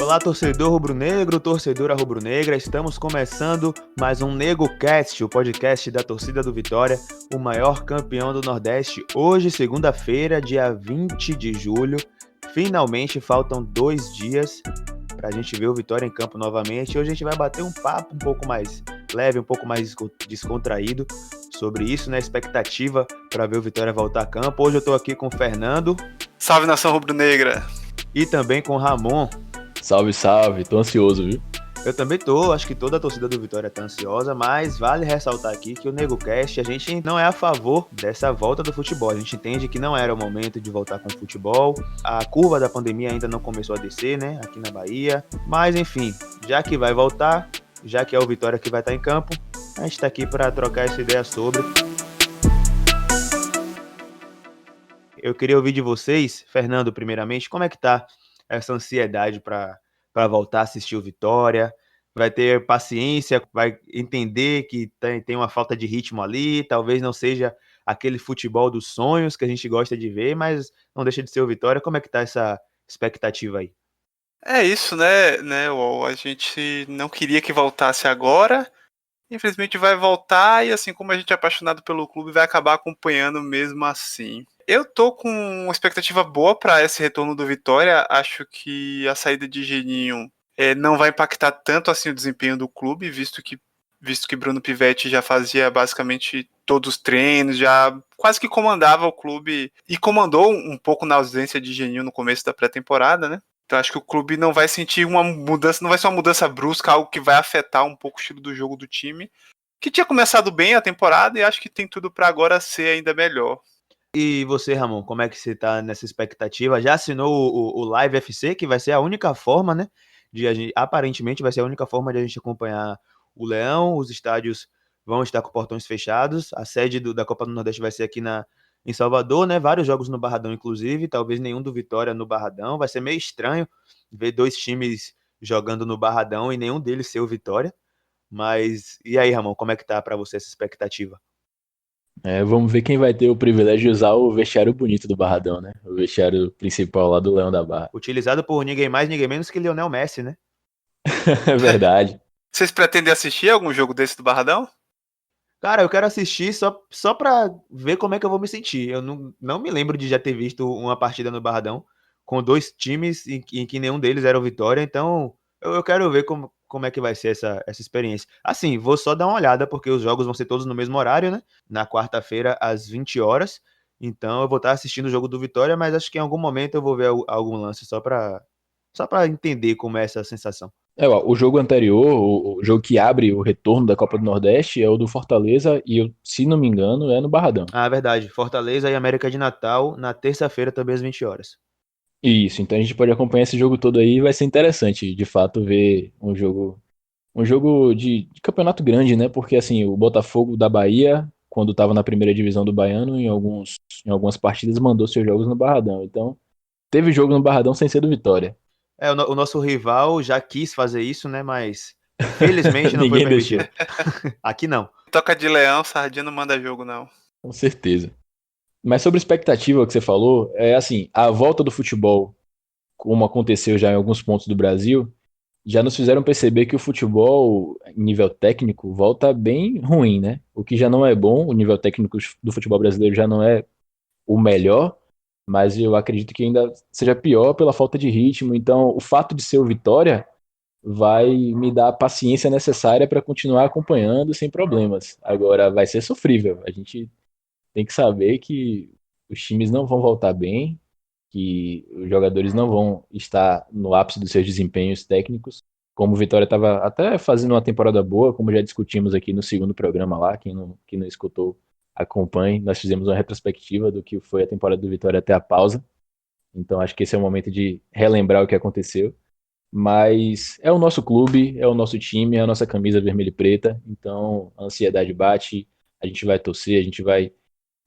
Olá, torcedor rubro-negro, torcedora rubro-negra, estamos começando mais um NegoCast, o podcast da torcida do Vitória, o maior campeão do Nordeste. Hoje, segunda-feira, dia 20 de julho, finalmente faltam 2 dias para a gente ver o Vitória em campo novamente. Hoje a gente vai bater um papo um pouco mais leve, um pouco mais descontraído sobre isso, né? Expectativa para ver o Vitória voltar a campo. Hoje eu estou aqui com o Fernando. Salve, nação rubro-negra! E também com o Ramon. Salve, salve, tô ansioso, viu? Eu também tô, acho que toda a torcida do Vitória tá ansiosa, mas vale ressaltar aqui que o NegoCast, a gente não é a favor dessa volta do futebol. A gente entende que não era o momento de voltar com o futebol, a curva da pandemia ainda não começou a descer, né, aqui na Bahia. Mas enfim, já que vai voltar, já que é o Vitória que vai estar em campo, a gente tá aqui para trocar essa ideia sobre. Eu queria ouvir de vocês, Fernando, primeiramente, como é que tá essa ansiedade para voltar a assistir o Vitória? Vai ter paciência, vai entender que tem uma falta de ritmo ali, talvez não seja aquele futebol dos sonhos que a gente gosta de ver, mas não deixa de ser o Vitória. Como é que tá essa expectativa aí? É isso, né, UOL? A gente não queria que voltasse agora, infelizmente vai voltar e assim como a gente é apaixonado pelo clube, vai acabar acompanhando mesmo assim. Eu tô com uma expectativa boa para esse retorno do Vitória, acho que a saída de Geninho não vai impactar tanto assim o desempenho do clube, visto que Bruno Pivetti já fazia basicamente todos os treinos, já quase que comandava o clube e comandou um pouco na ausência de Geninho no começo da pré-temporada, né? Então acho que o clube não vai sentir uma mudança, não vai ser uma mudança brusca, algo que vai afetar um pouco o estilo do jogo do time, que tinha começado bem a temporada e acho que tem tudo para agora ser ainda melhor. E você, Ramon, como é que você tá nessa expectativa? Já assinou o Live FC, que vai ser a única forma, né? Aparentemente vai ser a única forma de a gente acompanhar o Leão. Os estádios vão estar com portões fechados. A sede da Copa do Nordeste vai ser aqui em Salvador, né? Vários jogos no Barradão, inclusive. Talvez nenhum do Vitória no Barradão. Vai ser meio estranho ver dois times jogando no Barradão e nenhum deles ser o Vitória. Mas e aí, Ramon, como é que tá para você essa expectativa? Vamos ver quem vai ter o privilégio de usar o vestiário bonito do Barradão, né? O vestiário principal lá do Leão da Barra. Utilizado por ninguém mais, ninguém menos que Lionel Messi, né? É verdade. Vocês pretendem assistir algum jogo desse do Barradão? Cara, eu quero assistir só pra ver como é que eu vou me sentir. Eu não me lembro de já ter visto uma partida no Barradão com dois times em que nenhum deles era o Vitória, então eu quero ver como é que vai ser essa experiência. Assim, vou só dar uma olhada, porque os jogos vão ser todos no mesmo horário, né? Na quarta-feira, às 20 horas. Então eu vou estar assistindo o jogo do Vitória, mas acho que em algum momento eu vou ver algum lance só pra entender como é essa sensação. O jogo anterior, o jogo que abre o retorno da Copa do Nordeste é o do Fortaleza e, se não me engano, é no Barradão. Ah, verdade. Fortaleza e América de Natal na terça-feira também às 20 horas. Isso, então a gente pode acompanhar esse jogo todo aí e vai ser interessante, de fato, ver um jogo de campeonato grande, né? Porque assim, o Botafogo da Bahia, quando estava na primeira divisão do Baiano, em algumas partidas mandou seus jogos no Barradão. Então, teve jogo no Barradão sem ser do Vitória. O nosso rival já quis fazer isso, né? Mas infelizmente não foi Ninguém permitido. deixou, Aqui não. Toca de Leão, Sardinha não manda jogo, não. com certeza. Mas sobre expectativa que você falou, é assim, a volta do futebol, como aconteceu já em alguns pontos do Brasil, já nos fizeram perceber que o futebol, em nível técnico, volta bem ruim, né? O que já não é bom, o nível técnico do futebol brasileiro já não é o melhor, mas eu acredito que ainda seja pior pela falta de ritmo. Então, o fato de ser o Vitória vai me dar a paciência necessária para continuar acompanhando sem problemas. Agora, vai ser sofrível. A gente tem que saber que os times não vão voltar bem, que os jogadores não vão estar no ápice dos seus desempenhos técnicos. Como o Vitória estava até fazendo uma temporada boa, como já discutimos aqui no segundo programa lá, quem não escutou, acompanhe. Nós fizemos uma retrospectiva do que foi a temporada do Vitória até a pausa. Então acho que esse é o momento de relembrar o que aconteceu. Mas é o nosso clube, é o nosso time, é a nossa camisa vermelha e preta. Então a ansiedade bate, a gente vai torcer, a gente vai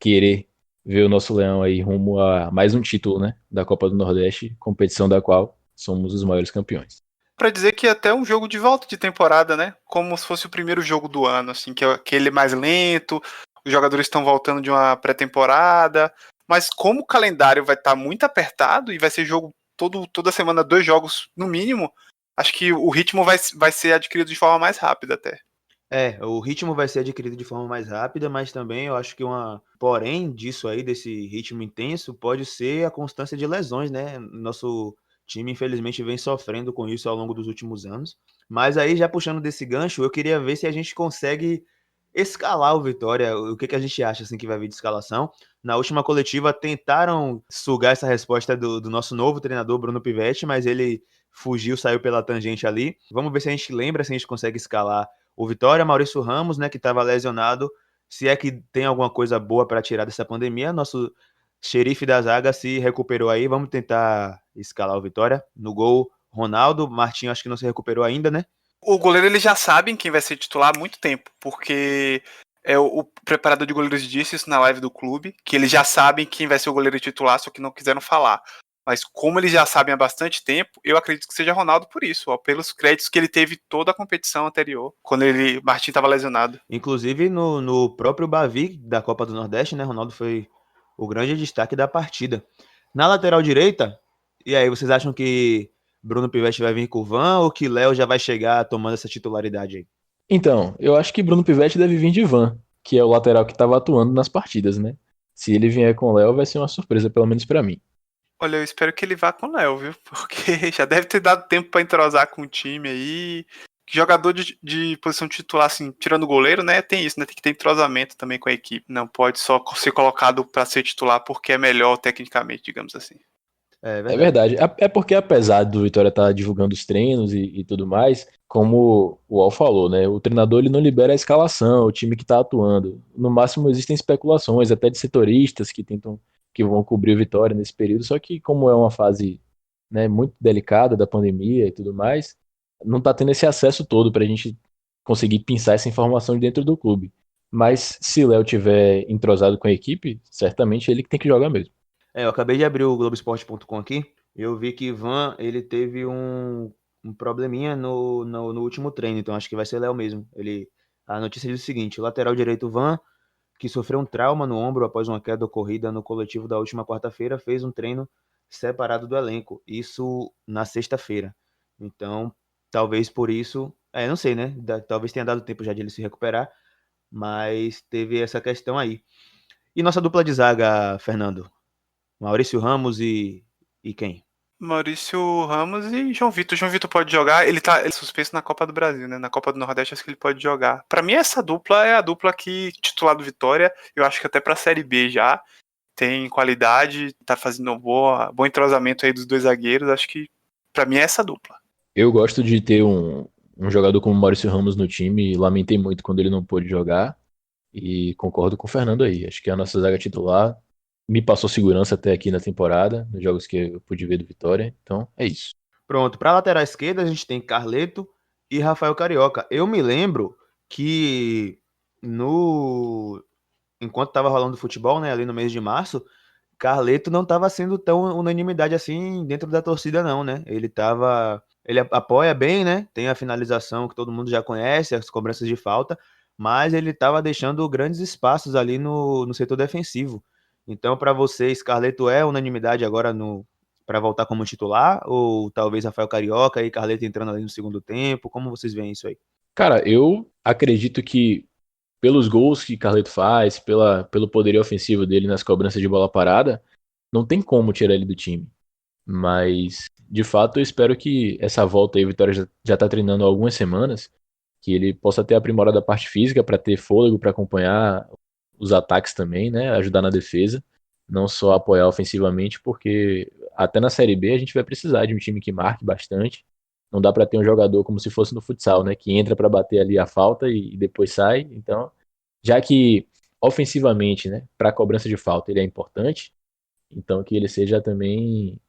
querer ver o nosso Leão aí rumo a mais um título, né, da Copa do Nordeste, competição da qual somos os maiores campeões. Pra dizer que é até um jogo de volta de temporada, né? Como se fosse o primeiro jogo do ano, assim, que é aquele mais lento, os jogadores estão voltando de uma pré-temporada, mas como o calendário vai estar muito apertado e vai ser jogo toda semana 2 jogos no mínimo, acho que o ritmo vai ser adquirido de forma mais rápida até. O ritmo vai ser adquirido de forma mais rápida, mas também eu acho que porém disso aí, desse ritmo intenso, pode ser a constância de lesões, né? Nosso time, infelizmente, vem sofrendo com isso ao longo dos últimos anos. Mas aí, já puxando desse gancho, eu queria ver se a gente consegue escalar o Vitória. O que a gente acha assim que vai vir de escalação? Na última coletiva, tentaram sugar essa resposta do nosso novo treinador, Bruno Pivetti, mas ele fugiu, saiu pela tangente ali. Vamos ver se a gente lembra, se a gente consegue escalar o Vitória, Maurício Ramos, né, que estava lesionado. Se é que tem alguma coisa boa para tirar dessa pandemia, nosso xerife da zaga se recuperou aí. Vamos tentar escalar o Vitória. No gol, Ronaldo. Martinho acho que não se recuperou ainda, né? O goleiro, eles já sabem quem vai ser titular há muito tempo, porque o preparador de goleiros disse isso na live do clube, que eles já sabem quem vai ser o goleiro titular, só que não quiseram falar. Mas como eles já sabem há bastante tempo, eu acredito que seja Ronaldo por isso, ó, pelos créditos que ele teve toda a competição anterior, quando Martin estava lesionado. Inclusive no próprio Bavi da Copa do Nordeste, né? Ronaldo foi o grande destaque da partida. Na lateral direita, e aí, vocês acham que Bruno Pivetti vai vir com o Van ou que Léo já vai chegar tomando essa titularidade aí? Então, eu acho que Bruno Pivetti deve vir de Van, que é o lateral que estava atuando nas partidas, né? Se ele vier com o Léo, vai ser uma surpresa, pelo menos pra mim. Olha, eu espero que ele vá com o Léo, viu? Porque já deve ter dado tempo para entrosar com o time aí. Jogador de posição titular, assim, tirando o goleiro, né? Tem isso, né? Tem que ter entrosamento também com a equipe. Não pode só ser colocado para ser titular porque é melhor tecnicamente, digamos assim. É É verdade. verdade. É porque, apesar do Vitória estar divulgando os treinos e tudo mais, como o Al falou, né? O treinador ele não libera a escalação, o time que está atuando. No máximo existem especulações, até de setoristas que vão cobrir o Vitória nesse período. Só que, como é uma fase, né, muito delicada da pandemia e tudo mais, não está tendo esse acesso todo para a gente conseguir pensar essa informação de dentro do clube. Mas se Léo tiver entrosado com a equipe, certamente ele que tem que jogar mesmo. Eu acabei de abrir o Globoesporte.com aqui. Eu vi que Ivan, ele teve um probleminha no último treino, então acho que vai ser Léo mesmo. A notícia diz o seguinte: o lateral direito Van, que sofreu um trauma no ombro após uma queda ocorrida no coletivo da última quarta-feira, fez um treino separado do elenco. Isso na sexta-feira. Então, talvez por isso, não sei, né? Talvez tenha dado tempo já de ele se recuperar, mas teve essa questão aí. E nossa dupla de zaga, Fernando? Maurício Ramos e quem? Maurício Ramos e João Vitor. João Vitor pode jogar, ele é suspenso na Copa do Brasil, né? Na Copa do Nordeste acho que ele pode jogar. Pra mim essa dupla é a dupla que titular do Vitória, eu acho que até pra Série B já tem qualidade, tá fazendo bom entrosamento aí dos dois zagueiros, acho que pra mim é essa dupla. Eu gosto de ter um jogador como Maurício Ramos no time, e lamentei muito quando ele não pôde jogar, e concordo com o Fernando aí. Acho que a nossa zaga titular me passou segurança até aqui na temporada, nos jogos que eu pude ver do Vitória, então é isso. Pronto, para a lateral esquerda a gente tem Carleto e Rafael Carioca. Eu me lembro que no enquanto estava rolando futebol, né, ali no mês de março, Carleto não estava sendo tão unanimidade assim dentro da torcida não, né? Ele apoia bem, né? Tem a finalização que todo mundo já conhece, as cobranças de falta, mas ele estava deixando grandes espaços ali no setor defensivo. Então, para vocês, Carleto é unanimidade agora no para voltar como titular ou talvez Rafael Carioca e Carleto entrando ali no segundo tempo? Como vocês veem isso aí? Cara, eu acredito que pelos gols que Carleto faz, pelo poderio ofensivo dele nas cobranças de bola parada, não tem como tirar ele do time. Mas, de fato, eu espero que essa volta aí, o Vitória já tá treinando há algumas semanas, que ele possa ter aprimorado a parte física para ter fôlego para acompanhar os ataques também, né? Ajudar na defesa, não só apoiar ofensivamente, porque até na Série B a gente vai precisar de um time que marque bastante. Não dá para ter um jogador como se fosse no futsal, né? Que entra para bater ali a falta e depois sai. Então, já que ofensivamente, né, para cobrança de falta ele é importante, então que ele seja também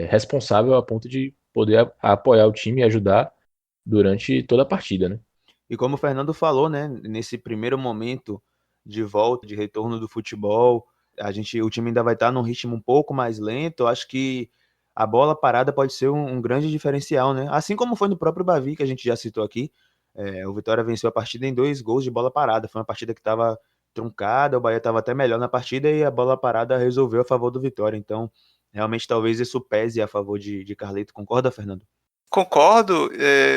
responsável a ponto de poder apoiar o time e ajudar durante toda a partida, né? E como o Fernando falou, né, nesse primeiro momento de volta, de retorno do futebol, o time ainda vai estar num ritmo um pouco mais lento. Eu acho que a bola parada pode ser um grande diferencial, né? Assim como foi no próprio Bavi, que a gente já citou aqui. O Vitória venceu a partida em 2 gols de bola parada. Foi uma partida que estava truncada, o Bahia estava até melhor na partida e a bola parada resolveu a favor do Vitória. Então, realmente talvez isso pese a favor de Carleto. Concorda, Fernando? Concordo,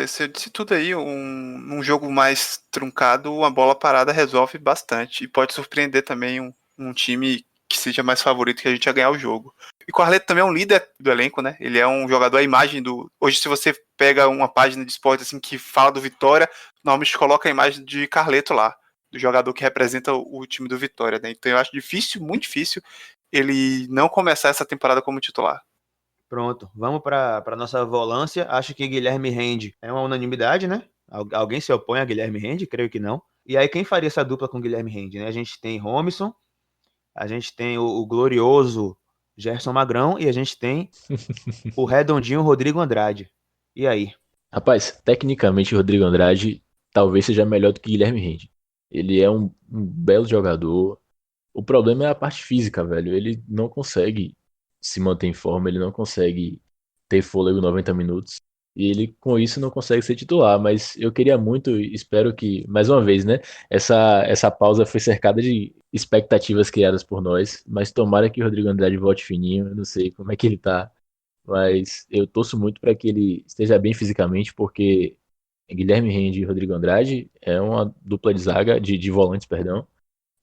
você disse tudo aí, um jogo mais truncado, uma bola parada resolve bastante, e pode surpreender também um time que seja mais favorito que a gente a ganhar o jogo. E o Carleto também é um líder do elenco, né? Ele é um jogador, a imagem do... Hoje, se você pega uma página de esporte assim, que fala do Vitória, normalmente coloca a imagem de Carleto lá, do jogador que representa o time do Vitória, né? Então eu acho difícil, muito difícil, ele não começar essa temporada como titular. Pronto, vamos para nossa volância. Acho que Guilherme Rende é uma unanimidade, né? Alguém se opõe a Guilherme Rende? Creio que não. E aí, quem faria essa dupla com Guilherme Rende, né? A gente tem Romisson, a gente tem o glorioso Gerson Magrão e a gente tem o redondinho Rodrigo Andrade. E aí? Rapaz, tecnicamente o Rodrigo Andrade talvez seja melhor do que Guilherme Rende. Ele é um belo jogador. O problema é a parte física, velho. Ele não consegue se manter em forma, ele não consegue ter fôlego 90 minutos. E ele, com isso, não consegue ser titular. Mas eu queria muito, espero que, mais uma vez, né? Essa pausa foi cercada de expectativas criadas por nós. Mas tomara que o Rodrigo Andrade volte fininho. Eu não sei como é que ele tá. Mas eu torço muito para que ele esteja bem fisicamente, porque Guilherme Rende e Rodrigo Andrade é uma dupla de zaga, de volantes, perdão,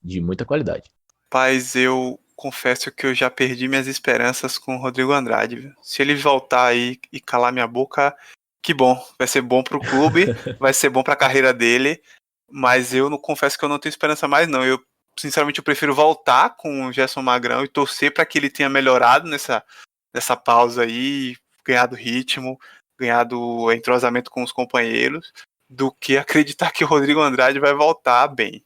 de muita qualidade. Mas eu confesso que eu já perdi minhas esperanças com o Rodrigo Andrade, viu? Se ele voltar aí e calar minha boca, que bom. Vai ser bom pro clube, vai ser bom pra carreira dele, mas eu não confesso que eu não tenho esperança mais, não. Eu, sinceramente, eu prefiro voltar com o Gerson Magrão e torcer para que ele tenha melhorado nessa pausa aí, ganhado ritmo, ganhado entrosamento com os companheiros, do que acreditar que o Rodrigo Andrade vai voltar bem.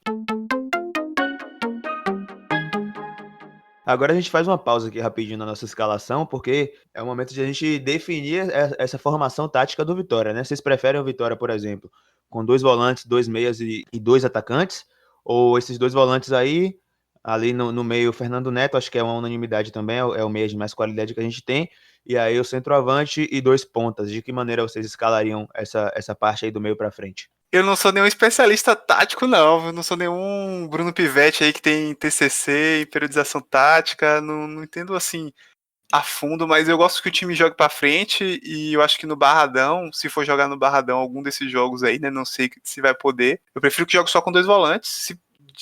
Agora a gente faz uma pausa aqui rapidinho na nossa escalação, porque é o momento de a gente definir essa formação tática do Vitória, né? Vocês preferem o Vitória, por exemplo, com 2 volantes, 2 meias e 2 atacantes? Ou esses 2 volantes aí, ali no meio, o Fernando Neto, acho que é uma unanimidade também, é o meia de mais qualidade que a gente tem, e aí o centroavante e 2 pontas. De que maneira vocês escalariam essa parte aí do meio para frente? Eu não sou nenhum especialista tático, não. Eu não sou nenhum Bruno Pivetti aí que tem TCC e periodização tática. Não entendo assim a fundo, mas eu gosto que o time jogue pra frente e eu acho que no Barradão, se for jogar no Barradão algum desses jogos aí, né, não sei se vai poder. Eu prefiro que jogue só com 2 volantes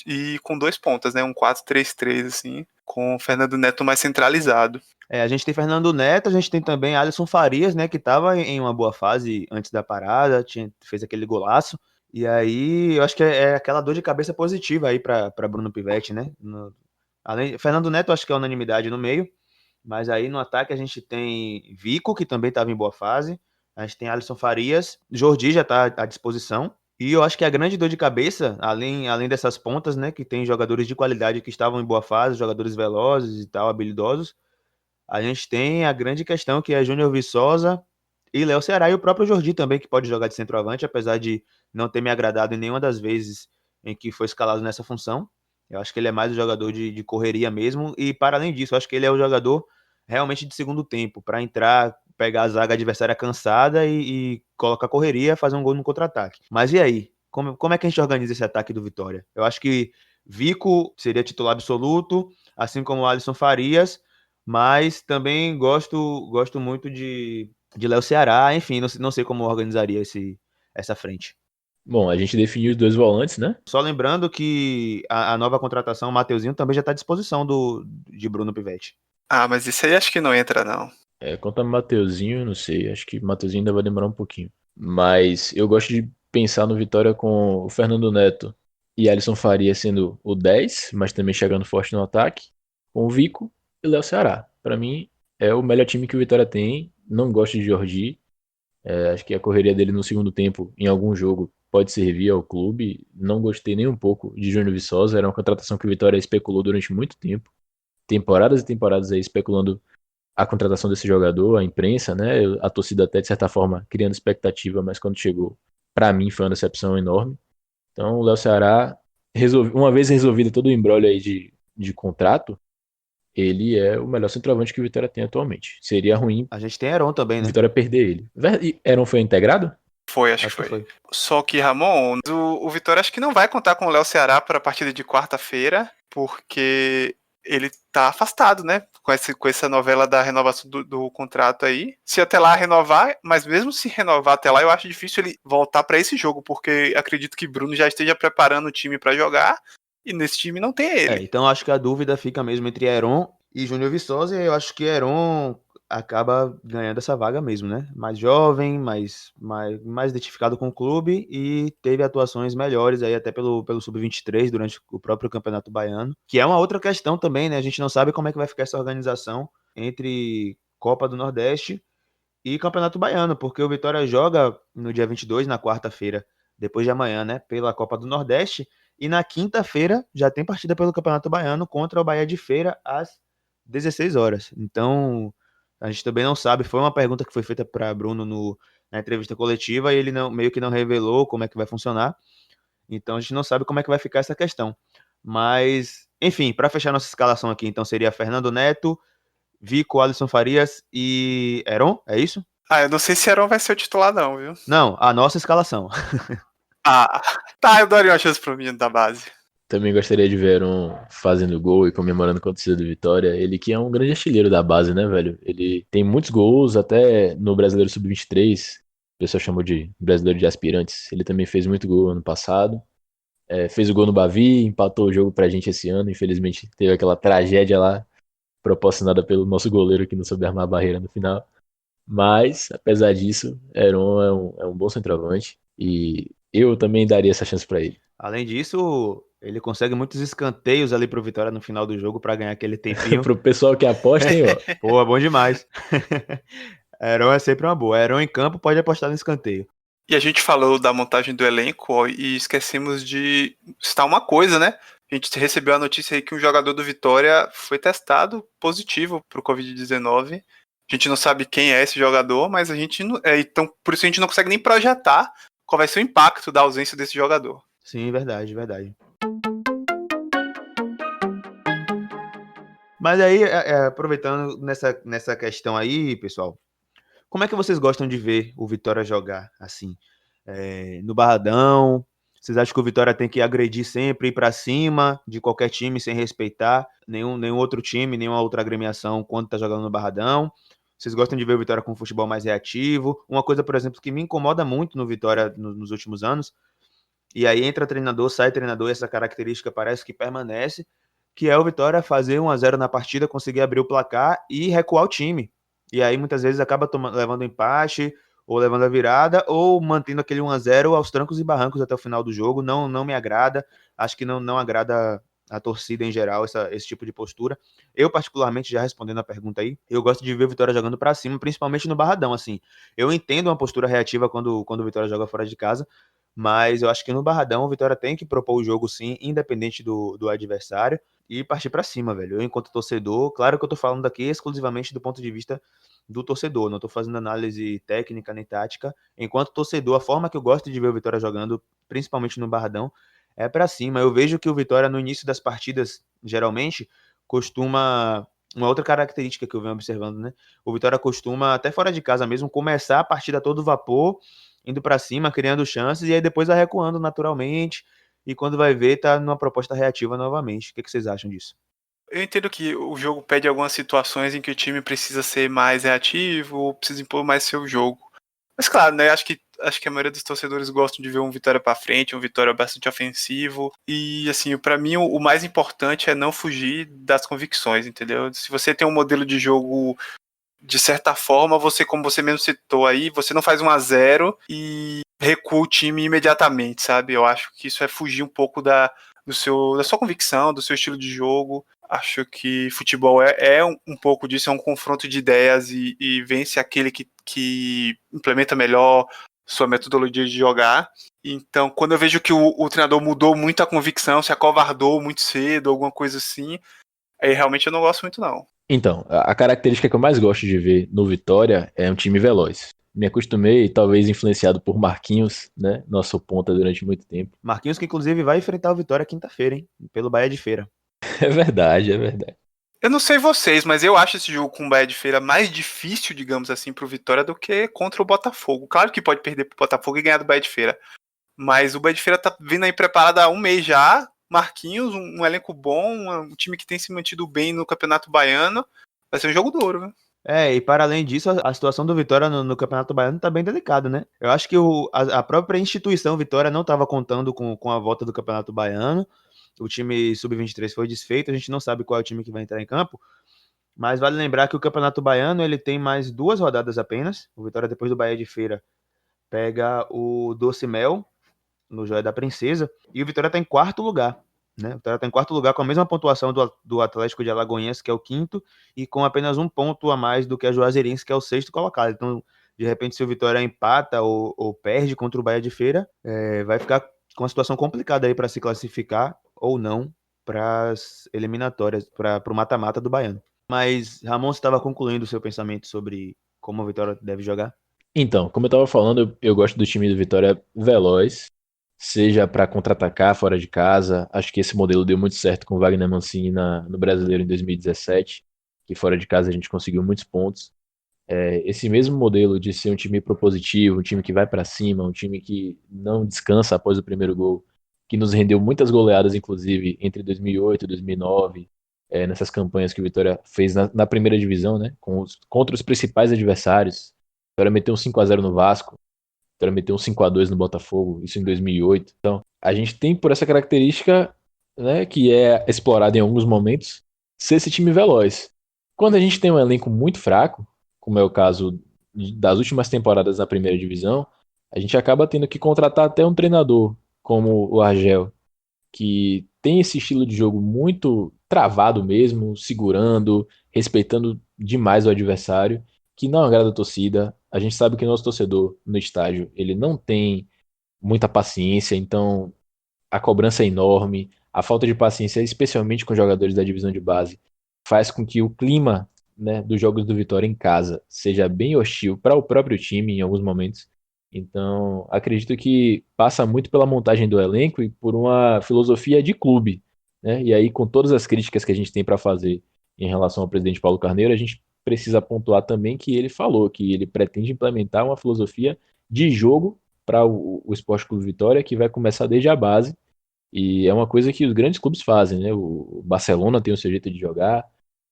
e com 2 pontas, né, um 4-3-3 assim, com o Fernando Neto mais centralizado. A gente tem Fernando Neto, a gente tem também Alisson Farias, né, que estava em uma boa fase antes da parada, fez aquele golaço. E aí, eu acho que é aquela dor de cabeça positiva aí para Bruno Pivetti, né? Fernando Neto, acho que é unanimidade no meio, mas aí no ataque a gente tem Vico, que também estava em boa fase, a gente tem Alisson Farias, Jordi já está à disposição. E eu acho que a grande dor de cabeça, além dessas pontas, né, que tem jogadores de qualidade que estavam em boa fase, jogadores velozes e tal, habilidosos, a gente tem a grande questão que é Júnior Viçosa e Léo Ceará e o próprio Jordi também, que pode jogar de centroavante, apesar de não ter me agradado em nenhuma das vezes em que foi escalado nessa função. Eu acho que ele é mais um jogador de correria mesmo, e para além disso, eu acho que ele é o jogador realmente de segundo tempo, para entrar, pegar a zaga adversária cansada e colocar correria, fazer um gol no contra-ataque. Mas e aí? Como é que a gente organiza esse ataque do Vitória? Eu acho que Vico seria titular absoluto, assim como o Alisson Farias, mas também gosto muito de Léo Ceará, enfim, não sei como organizaria essa frente. Bom, a gente definiu os 2 volantes, né? Só lembrando que a nova contratação, o Mateuzinho, também já está à disposição de Bruno Pivetti. Ah, mas isso aí acho que não entra, não. Quanto a Mateuzinho, não sei, acho que Mateuzinho ainda vai demorar um pouquinho. Mas eu gosto de pensar no Vitória com o Fernando Neto e Alisson Faria sendo o 10, mas também chegando forte no ataque, com o Vico e Léo Ceará. Para mim, é o melhor time que o Vitória tem. Não gosto de Jordi. Acho que a correria dele no segundo tempo, em algum jogo, pode servir ao clube. Não gostei nem um pouco de Júnior Viçosa. Era uma contratação que o Vitória especulou durante muito tempo. Temporadas e temporadas aí especulando a contratação desse jogador, a imprensa, né? A torcida até, de certa forma, criando expectativa, mas quando chegou, para mim, foi uma decepção enorme. Então, o Léo Ceará, uma vez resolvido todo o imbróglio aí de contrato, ele é o melhor centroavante que o Vitória tem atualmente. Seria ruim A gente tem Heron também, o né? Vitória perder ele. E Heron foi integrado? Foi, acho que foi. Só que, Ramon, o Vitória acho que não vai contar com o Léo Ceará para a partida de quarta-feira, porque ele tá afastado, né? Com essa novela da renovação do contrato aí. Se até lá renovar, mas mesmo se renovar até lá, eu acho difícil ele voltar para esse jogo, porque acredito que Bruno já esteja preparando o time para jogar e nesse time não tem ele. Então acho que a dúvida fica mesmo entre Heron e Júnior Viçosa, e eu acho que Heron acaba ganhando essa vaga mesmo, né? Mais jovem, mais identificado com o clube e teve atuações melhores aí até pelo Sub-23 durante o próprio Campeonato Baiano, que é uma outra questão também, né? A gente não sabe como é que vai ficar essa organização entre Copa do Nordeste e Campeonato Baiano, porque o Vitória joga no dia 22, na quarta-feira, depois de amanhã, né, pela Copa do Nordeste, e na quinta-feira já tem partida pelo Campeonato Baiano contra o Bahia de Feira às 16 horas. Então, a gente também não sabe, foi uma pergunta que foi feita para Bruno na entrevista coletiva e ele meio que não revelou como é que vai funcionar. Então, a gente não sabe como é que vai ficar essa questão. Mas, enfim, para fechar nossa escalação aqui, então seria Fernando Neto, Vico, Alisson Farias e Heron, é isso? Eu não sei se Heron vai ser o titular não, viu? Não, a nossa escalação. Tá, eu daria uma chance pro menino da base. Também gostaria de ver um fazendo gol e comemorando com a torcida do Vitória. Ele que é um grande artilheiro da base, né, velho? Ele tem muitos gols, até no Brasileiro Sub-23. O pessoal chamou de Brasileiro de Aspirantes. Ele também fez muito gol ano passado. Fez o gol no Bavi, empatou o jogo pra gente esse ano. Infelizmente teve aquela tragédia lá, proporcionada pelo nosso goleiro que não soube armar a barreira no final. Mas, apesar disso, Heron é um bom centroavante. E eu também daria essa chance pra ele. Além disso, ele consegue muitos escanteios ali pro Vitória no final do jogo para ganhar aquele tempinho. Pro pessoal que aposta, hein, ó. Pô, é bom demais. Heron é sempre uma boa. Heron em campo pode apostar no escanteio. E a gente falou da montagem do elenco ó, e esquecemos de citar uma coisa, né? A gente recebeu a notícia aí que um jogador do Vitória foi testado positivo pro Covid-19. A gente não sabe quem é esse jogador, mas a gente não, então por isso a gente não consegue nem projetar qual vai ser o impacto da ausência desse jogador. Sim, verdade, verdade. Mas aí, aproveitando nessa questão aí, pessoal, como é que vocês gostam de ver o Vitória jogar assim? No Barradão? Vocês acham que o Vitória tem que agredir sempre, ir para cima de qualquer time sem respeitar nenhum outro time, nenhuma outra agremiação quando tá jogando no Barradão? Vocês gostam de ver o Vitória com um futebol mais reativo? Uma coisa, por exemplo, que me incomoda muito no Vitória nos últimos anos, e aí entra treinador, sai treinador, e essa característica parece que permanece, que é o Vitória fazer 1-0 na partida, conseguir abrir o placar e recuar o time. E aí muitas vezes acaba levando empate, ou levando a virada, ou mantendo aquele 1-0 aos trancos e barrancos até o final do jogo. Não me agrada, acho que não agrada a torcida em geral, esse tipo de postura. Eu, particularmente, já respondendo a pergunta aí, eu gosto de ver o Vitória jogando para cima, principalmente no Barradão, assim. Eu entendo uma postura reativa quando o Vitória joga fora de casa, mas eu acho que no Barradão o Vitória tem que propor o jogo sim, independente do adversário, e partir para cima, velho. Eu, enquanto torcedor, claro que eu tô falando aqui exclusivamente do ponto de vista do torcedor, não tô fazendo análise técnica nem tática. Enquanto torcedor, a forma que eu gosto de ver o Vitória jogando, principalmente no Barradão, é para cima. Eu vejo que o Vitória no início das partidas, geralmente, costuma uma outra característica que eu venho observando, né? O Vitória costuma, até fora de casa mesmo, começar a partida a todo vapor, indo para cima, criando chances, e aí depois vai recuando naturalmente, e quando vai ver, tá numa proposta reativa novamente. O que vocês acham disso? Eu entendo que o jogo pede algumas situações em que o time precisa ser mais reativo, precisa impor mais seu jogo. Mas claro, né, acho que a maioria dos torcedores gostam de ver um Vitória para frente, um Vitória bastante ofensivo. E assim, para mim o mais importante é não fugir das convicções, entendeu? Se você tem um modelo de jogo de certa forma, você, como você mesmo citou aí, você não faz 1-0 e recua o time imediatamente, sabe? Eu acho que isso é fugir um pouco da sua convicção, do seu estilo de jogo. Acho que futebol é um pouco disso, é um confronto de ideias e vence aquele que implementa melhor sua metodologia de jogar. Então, quando eu vejo que o treinador mudou muito a convicção, se acovardou muito cedo, alguma coisa assim, aí realmente eu não gosto muito, não. Então, a característica que eu mais gosto de ver no Vitória é um time veloz. Me acostumei, talvez influenciado por Marquinhos, né? Nosso ponta durante muito tempo. Marquinhos, que inclusive vai enfrentar o Vitória quinta-feira, hein? Pelo Bahia de Feira. É verdade, é verdade. Eu não sei vocês, mas eu acho esse jogo com o Bahia de Feira mais difícil, digamos assim, pro Vitória do que contra o Botafogo. Claro que pode perder pro Botafogo e ganhar do Bahia de Feira, mas o Bahia de Feira tá vindo aí preparado há um mês já, Marquinhos, um elenco bom, um time que tem se mantido bem no Campeonato Baiano. Vai ser um jogo duro, viu? E para além disso, a situação do Vitória no Campeonato Baiano tá bem delicada, né? Eu acho que a própria instituição Vitória não estava contando com a volta do Campeonato Baiano. O time sub-23 foi desfeito, a gente não sabe qual é o time que vai entrar em campo. Mas vale lembrar que o Campeonato Baiano ele tem mais 2 rodadas apenas. O Vitória, depois do Bahia de Feira, pega o Doce Mel, no Joia da Princesa. E o Vitória está em quarto lugar. Né? O Vitória está em quarto lugar com a mesma pontuação do Atlético de Alagoinhas, que é o quinto, e com apenas 1 ponto a mais do que a Juazeirense, que é o sexto colocado. Então, de repente, se o Vitória empata ou perde contra o Bahia de Feira, vai ficar com uma situação complicada aí para se classificar ou não para as eliminatórias, para o mata-mata do Baiano. Mas, Ramon, você estava concluindo o seu pensamento sobre como a Vitória deve jogar? Então, como eu tava falando, eu gosto do time do Vitória veloz, seja para contra-atacar fora de casa. Acho que esse modelo deu muito certo com o Wagner Mancini no Brasileiro em 2017, que fora de casa a gente conseguiu muitos pontos. Esse mesmo modelo de ser um time propositivo, um time que vai para cima, um time que não descansa após o primeiro gol, que nos rendeu muitas goleadas, inclusive, entre 2008 e 2009, nessas campanhas que o Vitória fez na primeira divisão, né, contra os principais adversários. O Vitória meteu um 5-0 no Vasco, o Vitória meteu um 5-2 no Botafogo, isso em 2008. Então, a gente tem por essa característica, né, que é explorada em alguns momentos, ser esse time veloz. Quando a gente tem um elenco muito fraco, como é o caso das últimas temporadas na primeira divisão, a gente acaba tendo que contratar até um treinador como o Argel, que tem esse estilo de jogo muito travado mesmo, segurando, respeitando demais o adversário, que não agrada a torcida. A gente sabe que o nosso torcedor no estádio, ele não tem muita paciência, então a cobrança é enorme, a falta de paciência, especialmente com jogadores da divisão de base, faz com que o clima, né, dos jogos do Vitória em casa seja bem hostil para o próprio time em alguns momentos. Então, acredito que passa muito pela montagem do elenco e por uma filosofia de clube, né? E aí, com todas as críticas que a gente tem para fazer em relação ao presidente Paulo Carneiro, a gente precisa pontuar também que ele falou que ele pretende implementar uma filosofia de jogo para o Esporte Clube Vitória, que vai começar desde a base, e é uma coisa que os grandes clubes fazem, né? O Barcelona tem o seu jeito de jogar,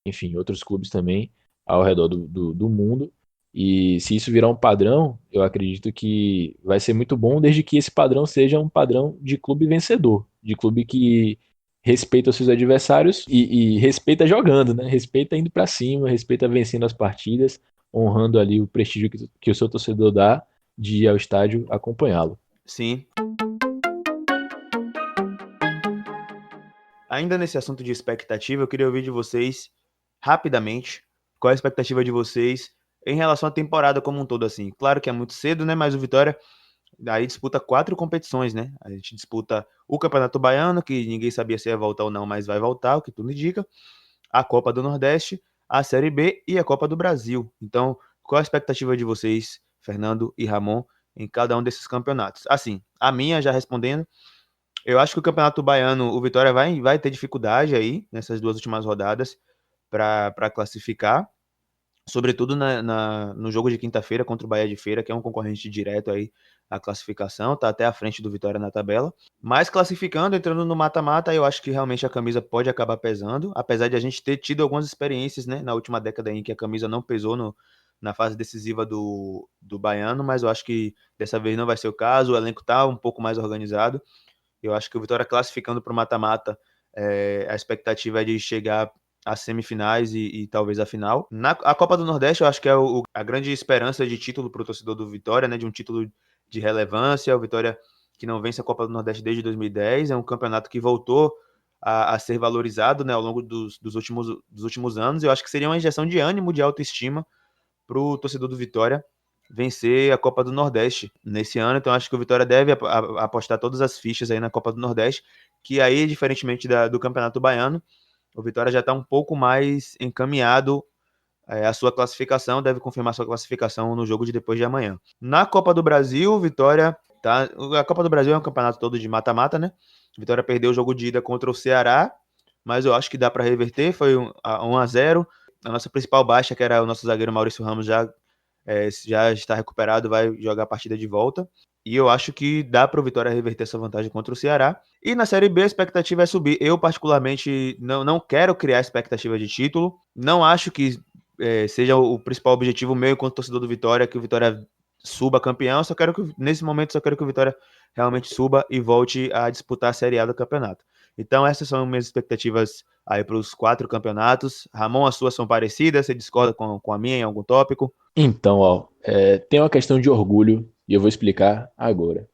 enfim, outros clubes também ao redor do mundo. E se isso virar um padrão, eu acredito que vai ser muito bom, desde que esse padrão seja um padrão de clube vencedor, de clube que respeita os seus adversários e respeita jogando, né? Respeita indo para cima, respeita vencendo as partidas, honrando ali o prestígio que o seu torcedor dá de ir ao estádio acompanhá-lo. Sim. Ainda nesse assunto de expectativa, eu queria ouvir de vocês, rapidamente, qual é a expectativa de vocês em relação à temporada como um todo, assim. Claro que é muito cedo, né? Mas o Vitória aí disputa 4 competições, né? A gente disputa o Campeonato Baiano, que ninguém sabia se ia voltar ou não, mas vai voltar, o que tudo indica. A Copa do Nordeste, a Série B e a Copa do Brasil. Então, qual a expectativa de vocês, Fernando e Ramon, em cada um desses campeonatos? Assim, a minha, já respondendo, eu acho que o Campeonato Baiano, o Vitória vai ter dificuldade aí nessas 2 últimas rodadas para classificar, sobretudo no jogo de quinta-feira contra o Bahia de Feira, que é um concorrente direto aí à classificação, tá até à frente do Vitória na tabela. Mas classificando, entrando no mata-mata, eu acho que realmente a camisa pode acabar pesando, apesar de a gente ter tido algumas experiências, né, na última década em que a camisa não pesou na fase decisiva do Baiano, mas eu acho que dessa vez não vai ser o caso, o elenco tá um pouco mais organizado. Eu acho que o Vitória classificando para o mata-mata, a expectativa é de chegar às semifinais e talvez à final. A Copa do Nordeste, eu acho que é a grande esperança de título para o torcedor do Vitória, né? De um título de relevância. O Vitória, que não vence a Copa do Nordeste desde 2010, é um campeonato que voltou a ser valorizado, né, ao longo dos últimos anos. Eu acho que seria uma injeção de ânimo, de autoestima para o torcedor do Vitória vencer a Copa do Nordeste nesse ano. Então acho que o Vitória deve apostar todas as fichas aí na Copa do Nordeste, que aí, diferentemente do Campeonato Baiano, o Vitória já está um pouco mais encaminhado a sua classificação, deve confirmar sua classificação no jogo de depois de amanhã. Na Copa do Brasil, Vitória tá. A Copa do Brasil é um campeonato todo de mata-mata, né? Vitória perdeu o jogo de ida contra o Ceará, mas eu acho que dá para reverter. Foi 1-0. A nossa principal baixa, que era o nosso zagueiro Maurício Ramos, já está recuperado, vai jogar a partida de volta. E eu acho que dá para o Vitória reverter essa vantagem contra o Ceará. E na Série B a expectativa é subir. Eu, particularmente, não quero criar expectativa de título. Não acho que seja o principal objetivo meu enquanto torcedor do Vitória, que o Vitória suba campeão. Eu só quero que, nesse momento, só quero que o Vitória realmente suba e volte a disputar a Série A do campeonato. Então essas são minhas expectativas aí para os 4 campeonatos. Ramon, as suas são parecidas? Você discorda com a minha em algum tópico? Então, ó, tem uma questão de orgulho e eu vou explicar agora.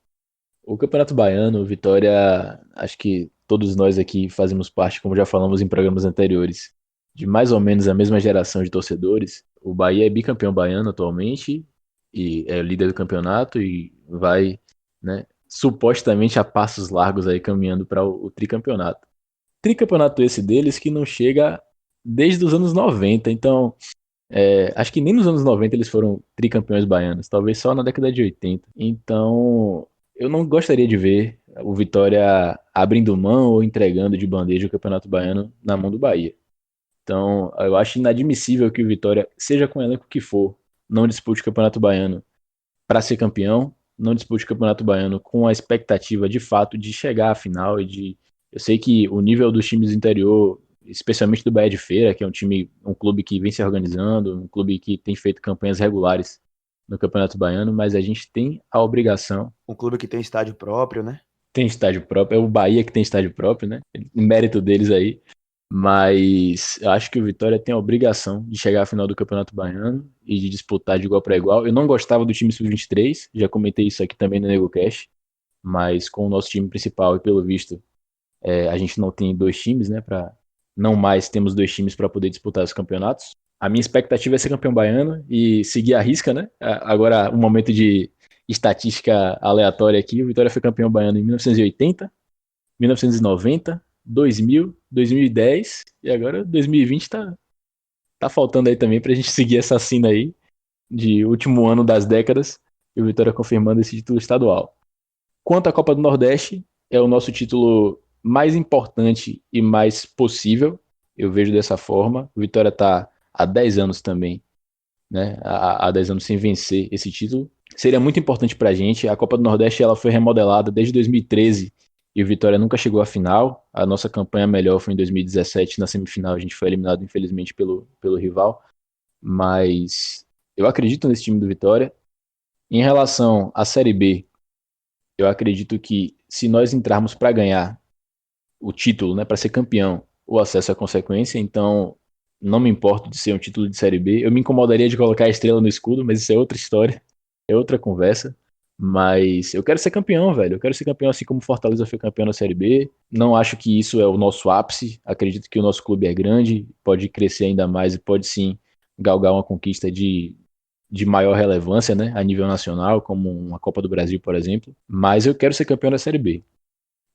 O Campeonato Baiano, o Vitória, acho que todos nós aqui fazemos parte, como já falamos em programas anteriores, de mais ou menos a mesma geração de torcedores. O Bahia é bicampeão baiano atualmente e é líder do campeonato e vai, né, supostamente a passos largos aí caminhando para o tricampeonato. Tricampeonato esse deles que não chega desde os anos 90, então acho que nem nos anos 90 eles foram tricampeões baianos, talvez só na década de 80. Então, eu não gostaria de ver o Vitória abrindo mão ou entregando de bandeja o Campeonato Baiano na mão do Bahia. Então, eu acho inadmissível que o Vitória, seja com o elenco que for, não dispute o Campeonato Baiano para ser campeão, não dispute o Campeonato Baiano com a expectativa de fato de chegar à final e de. Eu sei que o nível dos times do interior, especialmente do Bahia de Feira, que é um clube que vem se organizando, um clube que tem feito campanhas regulares no Campeonato Baiano, mas a gente tem a obrigação. Um clube que tem estádio próprio, né? Tem estádio próprio, é o Bahia que tem estádio próprio, né? Mérito deles aí. Mas eu acho que o Vitória tem a obrigação de chegar à final do Campeonato Baiano e de disputar de igual para igual. Eu não gostava do time sub-23, já comentei isso aqui também no NegoCast, mas com o nosso time principal e pelo visto a gente não tem dois times, né? Não mais temos dois times para poder disputar os campeonatos. A minha expectativa é ser campeão baiano e seguir a risca, né? Agora, um momento de estatística aleatória aqui: o Vitória foi campeão baiano em 1980, 1990, 2000, 2010 e agora 2020 tá faltando aí também pra gente seguir essa sina aí de último ano das décadas e o Vitória confirmando esse título estadual. Quanto à Copa do Nordeste, é o nosso título mais importante e mais possível, eu vejo dessa forma. O Vitória tá há 10 anos também, né? Há 10 anos sem vencer esse título. Seria muito importante pra gente. A Copa do Nordeste ela foi remodelada desde 2013 e o Vitória nunca chegou à final. A nossa campanha melhor foi em 2017, na semifinal a gente foi eliminado infelizmente pelo rival, mas eu acredito nesse time do Vitória. Em relação à Série B, eu acredito que se nós entrarmos para ganhar o título, né, para ser campeão, o acesso é consequência, então não me importo de ser um título de Série B. Eu me incomodaria de colocar a estrela no escudo, mas isso é outra história, é outra conversa. Mas eu quero ser campeão, velho. Eu quero ser campeão assim como o Fortaleza foi campeão na Série B. Não acho que isso é o nosso ápice. Acredito que o nosso clube é grande, pode crescer ainda mais e pode sim galgar uma conquista de maior relevância, né, a nível nacional, como uma Copa do Brasil, por exemplo. Mas eu quero ser campeão da Série B.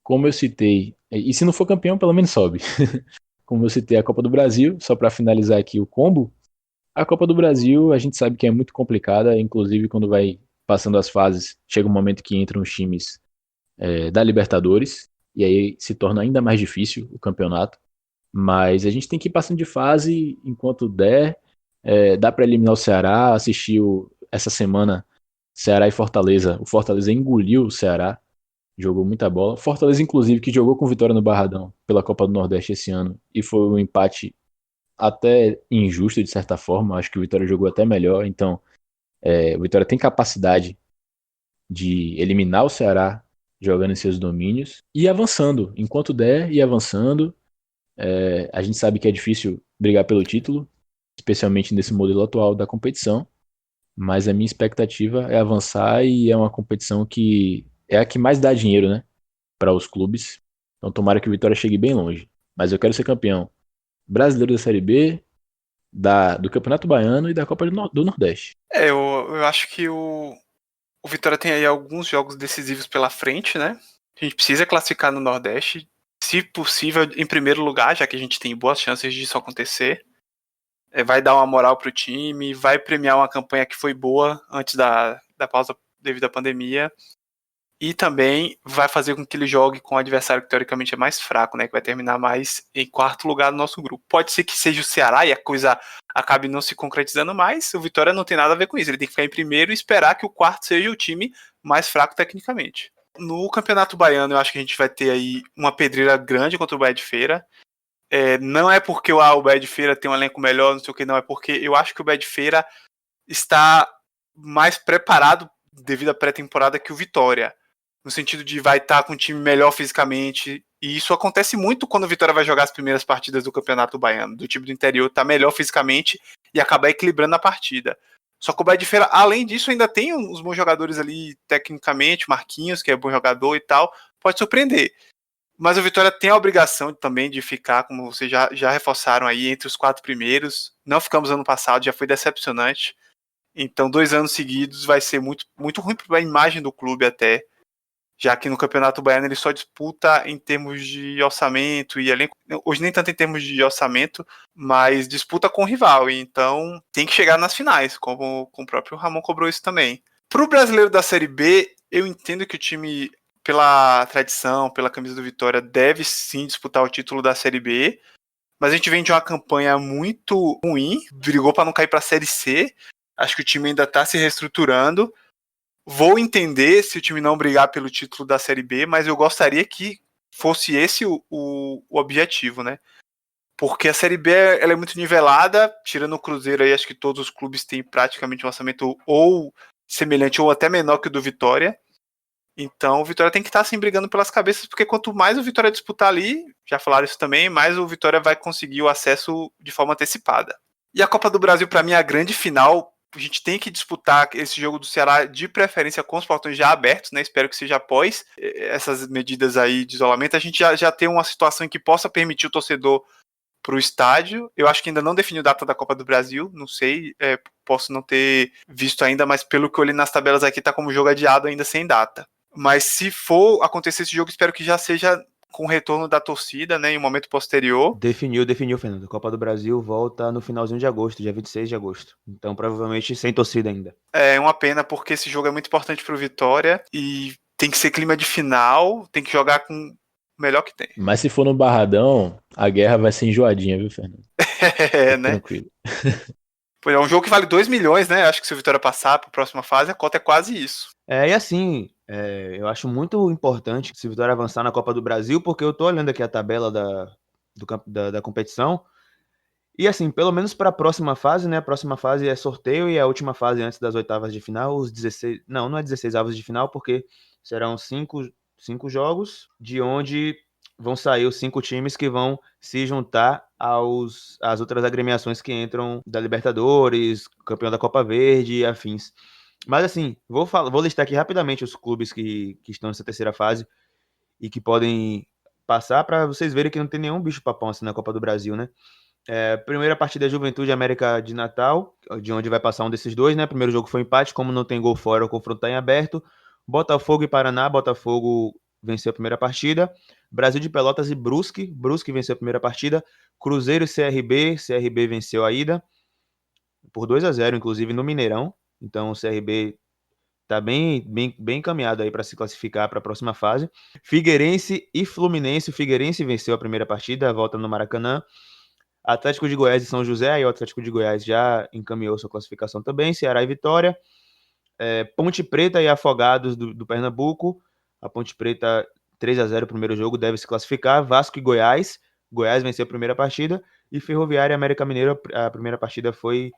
Como eu citei, e se não for campeão, pelo menos sobe. Como eu citei a Copa do Brasil, só para finalizar aqui o combo, a Copa do Brasil a gente sabe que é muito complicada, inclusive quando vai passando as fases, chega um momento que entram os times da Libertadores, e aí se torna ainda mais difícil o campeonato. Mas a gente tem que ir passando de fase enquanto der. Dá para eliminar o Ceará, assistiu essa semana Ceará e Fortaleza. O Fortaleza engoliu o Ceará, jogou muita bola. Fortaleza, inclusive, que jogou com vitória no Barradão pela Copa do Nordeste esse ano, e foi um empate até injusto, de certa forma. Acho que o Vitória jogou até melhor. Então, o Vitória tem capacidade de eliminar o Ceará jogando em seus domínios e avançando. Enquanto der, e avançando. A gente sabe que é difícil brigar pelo título, especialmente nesse modelo atual da competição. Mas a minha expectativa é avançar e é uma competição que é a que mais dá dinheiro, né, para os clubes. Então tomara que o Vitória chegue bem longe. Mas eu quero ser campeão brasileiro da Série B, do Campeonato Baiano e da Copa do Nordeste. Eu acho que o Vitória tem aí alguns jogos decisivos pela frente, né? A gente precisa classificar no Nordeste, se possível, em primeiro lugar, já que a gente tem boas chances disso acontecer. Vai dar uma moral pro time, vai premiar uma campanha que foi boa antes da pausa devido à pandemia. e também vai fazer com que ele jogue com o adversário que teoricamente é mais fraco, né, que vai terminar mais em quarto lugar no nosso grupo. Pode ser que seja o Ceará e a coisa acabe não se concretizando mais, o Vitória não tem nada a ver com isso, ele tem que ficar em primeiro e esperar que o quarto seja o time mais fraco tecnicamente. No Campeonato Baiano, eu acho que a gente vai ter aí uma pedreira grande contra o Bahia de Feira. Não é porque o Bahia de Feira tem um elenco melhor, não sei o que, não, é porque eu acho que o Bahia de Feira está mais preparado devido à pré-temporada que o Vitória, no sentido de vai estar com um time melhor fisicamente, e isso acontece muito quando o Vitória vai jogar as primeiras partidas do Campeonato Baiano, do time do interior tá melhor fisicamente e acabar equilibrando a partida. Só que o Bahia de Feira, além disso, ainda tem uns bons jogadores ali tecnicamente, Marquinhos, que é bom jogador e tal, pode surpreender. Mas o Vitória tem a obrigação também de ficar, como vocês já reforçaram aí, entre os 4 primeiros. Não ficamos ano passado, já foi decepcionante. Então, 2 anos seguidos vai ser muito, muito ruim para a imagem do clube até, já que no Campeonato Baiano ele só disputa em termos de orçamento e elenco. Hoje nem tanto em termos de orçamento, mas disputa com o rival. Então, tem que chegar nas finais, como o próprio Ramon cobrou isso também. Para o brasileiro da Série B, eu entendo que o time, pela tradição, pela camisa do Vitória, deve sim disputar o título da Série B, mas a gente vem de uma campanha muito ruim, brigou para não cair para a Série C, acho que o time ainda está se reestruturando. Vou entender se o time não brigar pelo título da Série B, mas eu gostaria que fosse esse o objetivo, né? Porque a Série B ela é muito nivelada, tirando o Cruzeiro aí, acho que todos os clubes têm praticamente um orçamento ou semelhante ou até menor que o do Vitória. Então o Vitória tem que estar assim brigando pelas cabeças, porque quanto mais o Vitória disputar ali, já falaram isso também, mais o Vitória vai conseguir o acesso de forma antecipada. E a Copa do Brasil, para mim, é a grande final. A gente tem que disputar esse jogo do Ceará de preferência com os portões já abertos, né? Espero que seja após essas medidas aí de isolamento. A gente já tem uma situação em que possa permitir o torcedor para o estádio. Eu acho que ainda não definiu data da Copa do Brasil, não sei, posso não ter visto ainda, mas pelo que eu li nas tabelas aqui, tá como jogo adiado ainda sem data. Mas se for acontecer esse jogo, espero que já seja com o retorno da torcida, né, em um momento posterior. Definiu, Fernando. A Copa do Brasil volta no finalzinho de agosto, dia 26 de agosto. Então, provavelmente sem torcida ainda. É uma pena, porque esse jogo é muito importante pro Vitória e tem que ser clima de final, tem que jogar com o melhor que tem. Mas se for no Barradão, a guerra vai ser enjoadinha, viu, Fernando? Fica Né? tranquilo. É um jogo que vale 2 milhões, né? Acho que se o Vitória passar para a próxima fase, a cota é quase isso. E assim, eu acho muito importante se o Vitória avançar na Copa do Brasil, porque eu tô olhando aqui a tabela da competição. E assim, pelo menos para a próxima fase, né? A próxima fase é sorteio e a última fase antes das oitavas de final, os 16. Não é 16 avos de final, porque serão cinco jogos, de onde vão sair os 5 times que vão se juntar às outras agremiações que entram da Libertadores, campeão da Copa Verde e afins. Mas assim, vou listar aqui rapidamente os clubes que estão nessa terceira fase e que podem passar para vocês verem que não tem nenhum bicho papão assim na Copa do Brasil, né? Primeira partida é Juventude América de Natal, de onde vai passar um desses dois, né? Primeiro jogo foi empate, como não tem gol fora, o confronto tá em aberto. Botafogo e Paraná, Botafogo venceu a primeira partida. Brasil de Pelotas e Brusque venceu a primeira partida. Cruzeiro e CRB venceu a ida por 2-0, inclusive no Mineirão. Então o CRB tá bem encaminhado aí para se classificar para a próxima fase. Figueirense e Fluminense, o Figueirense venceu a primeira partida, volta no Maracanã. Atlético de Goiás e São José, aí o Atlético de Goiás já encaminhou sua classificação também, Ceará e Vitória. Ponte Preta e Afogados do Pernambuco, a Ponte Preta 3-0 o primeiro jogo, deve se classificar. Vasco e Goiás venceu a primeira partida, e Ferroviária e América Mineiro, a primeira partida foi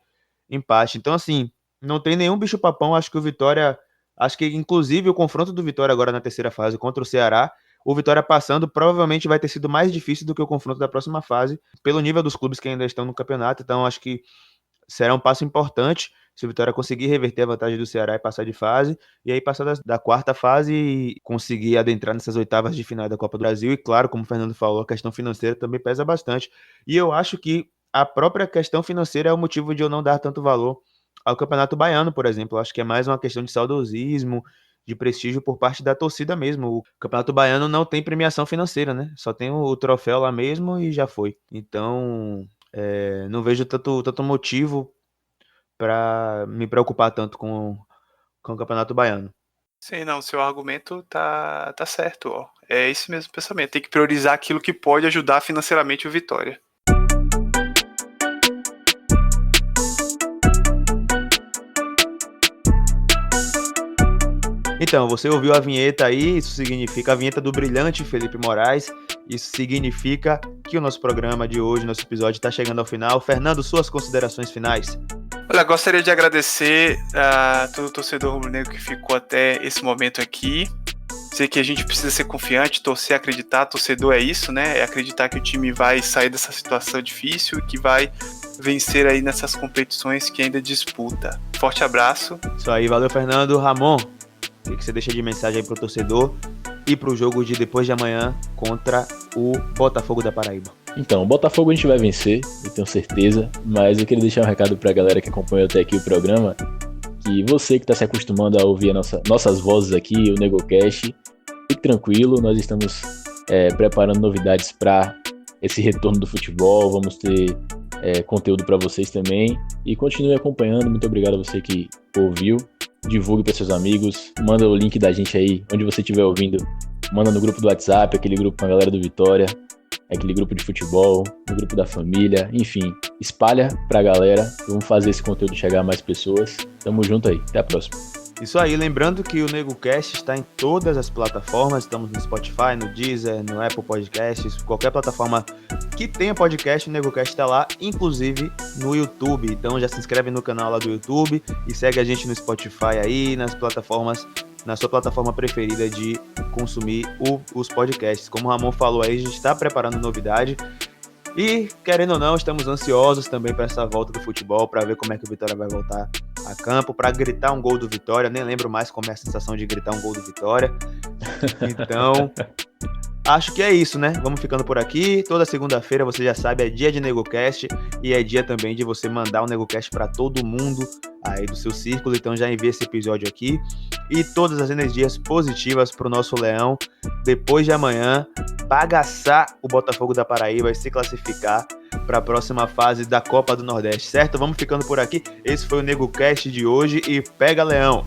empate. Então assim, não tem nenhum bicho papão, acho que inclusive o confronto do Vitória agora na terceira fase contra o Ceará, o Vitória passando provavelmente vai ter sido mais difícil do que o confronto da próxima fase, pelo nível dos clubes que ainda estão no campeonato. Então acho que será um passo importante se o Vitória conseguir reverter a vantagem do Ceará e passar de fase, e aí passar da quarta fase e conseguir adentrar nessas oitavas de final da Copa do Brasil. E claro, como o Fernando falou, a questão financeira também pesa bastante, e eu acho que a própria questão financeira é o motivo de eu não dar tanto valor ao Campeonato Baiano, por exemplo. Eu acho que é mais uma questão de saudosismo, de prestígio por parte da torcida mesmo. O Campeonato Baiano não tem premiação financeira, né? Só tem o troféu lá mesmo e já foi. Então, não vejo tanto motivo para me preocupar tanto com o Campeonato Baiano. Sim, não, seu argumento tá certo, ó. É esse mesmo pensamento. Tem que priorizar aquilo que pode ajudar financeiramente o Vitória. Então, você ouviu a vinheta aí, isso significa a vinheta do brilhante Felipe Moraes. Isso significa que o nosso programa de hoje, nosso episódio, está chegando ao final. Fernando, suas considerações finais. Olha, gostaria de agradecer a todo o torcedor rubro-negro que ficou até esse momento aqui. Sei que a gente precisa ser confiante, torcer, acreditar. Torcedor é isso, né? É acreditar que o time vai sair dessa situação difícil e que vai vencer aí nessas competições que ainda disputa. Forte abraço. Isso aí, valeu, Fernando. Ramon, o que você deixa de mensagem aí pro torcedor e pro jogo de depois de amanhã contra o Botafogo da Paraíba? Então, o Botafogo a gente vai vencer, eu tenho certeza, mas eu queria deixar um recado pra galera que acompanhou até aqui o programa, que você que está se acostumando a ouvir nossas vozes aqui, o NegoCast, fique tranquilo, nós estamos preparando novidades para esse retorno do futebol, vamos ter conteúdo para vocês também, e continue acompanhando. Muito obrigado a você que ouviu, divulgue para seus amigos, manda o link da gente aí, onde você estiver ouvindo, manda no grupo do WhatsApp, aquele grupo com a galera do Vitória, aquele grupo de futebol, no grupo da família, enfim, espalha pra galera, vamos fazer esse conteúdo chegar a mais pessoas. Tamo junto aí, até a próxima. Isso aí, lembrando que o NegoCast está em todas as plataformas, estamos no Spotify, no Deezer, no Apple Podcasts, qualquer plataforma que tenha podcast, o NegoCast está lá, inclusive no YouTube. Então já se inscreve no canal lá do YouTube e segue a gente no Spotify aí, na sua plataforma preferida de consumir os podcasts. Como o Ramon falou aí, a gente está preparando novidade e, querendo ou não, estamos ansiosos também para essa volta do futebol, para ver como é que o Vitória vai voltar a campo, para gritar um gol do Vitória. Nem lembro mais como é a sensação de gritar um gol do Vitória. Então, acho que é isso, né? Vamos ficando por aqui. Toda segunda-feira, você já sabe, é dia de NegoCast e é dia também de você mandar o NegoCast para todo mundo aí do seu círculo. Então já envia esse episódio aqui e todas as energias positivas para o nosso Leão depois de amanhã bagaçar o Botafogo da Paraíba e se classificar para a próxima fase da Copa do Nordeste, certo? Vamos ficando por aqui. Esse foi o NegoCast de hoje e pega, Leão!